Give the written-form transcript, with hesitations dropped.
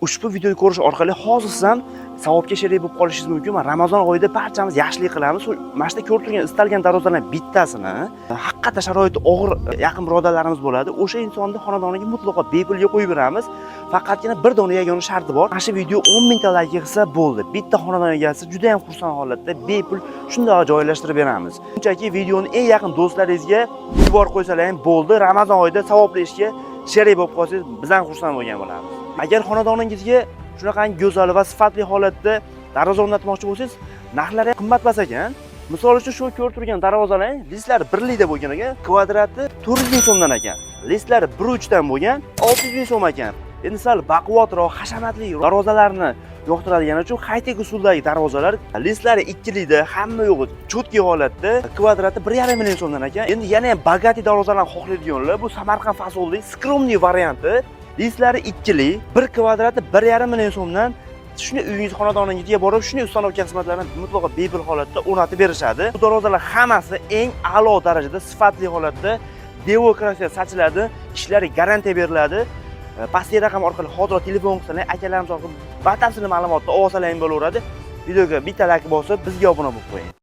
Ushbu videoni ko'rish orqali hozir siz ham savobga sherik bo'lib qolishingiz mumkin. Ramazon oyida barchamiz yaxshilik qilamiz. Mana shu ko'rib turgan istalgan darvozalardan bittasini haqiqatda sharoiti og'ir yaqin birodarlarimiz bo'ladi. O'sha insonni xonadoniga mutlaqo bepulga qo'yib beramiz. Faqatgina bir dona yagona sharti bor. Mana shu video 10 mingta layk yig'sa bo'ldi. Bitta xonadon egasi juda ham xursand holatda bepul shunday joylashtirib beramiz. Shunchaki videoni eng yaqin do'stlaringizga yuborib qo'ysalar ham bo'ldi. Ramazon oyida savobli ishga sherik bo'lib qolsangiz, biz ham xursand bo'lgan bo'lamiz. Agar xonadoningizga shunaqangi go'zal va sifatli holatda darvoza o'rnatmoqchi bo'lsangiz, narxlari ham qimmatmas ekan. Misol uchun shu ko'rib turgan darvozalar listlari 1 likda bo'lgan ekan, kvadrati 400 ming so'mdan ekan. Listlari 1.3 dan bo'lgan 600 ming so'm ekan. Endi sal baquvvatroq, hashamatli darvozalarni yoqtiradigan uchun high-tech usuldagi darvozalar listlari 2 likda, hamma yo'g'i cho'tki holatda, kvadrati 1,5 million so'mdan ekan. Endi yana ham bagati darvozalarni xohlaydiganlar bu Samarqand fasolli skromniy varianti. Listlari 2 lik, 1 kvadrati 1,5 million so'mdan shuni uyingiz xonadoningizga borib, shuni ustanovka xizmatlarini mutlaqo bepul holatda o'rnatib berishadi. Bu darvozalar hammasi eng a'lo darajada sifatli holatda devokrasiya sachiladi, ishlari garantiya beriladi. Pastki raqam orqali hozir telefon qilsangiz, akalarimiz orqali batafsil ma'lumotni olsalaring bo'laveradi. Videoga bitta like bosib, bizga obuna bo'lib qo'ying.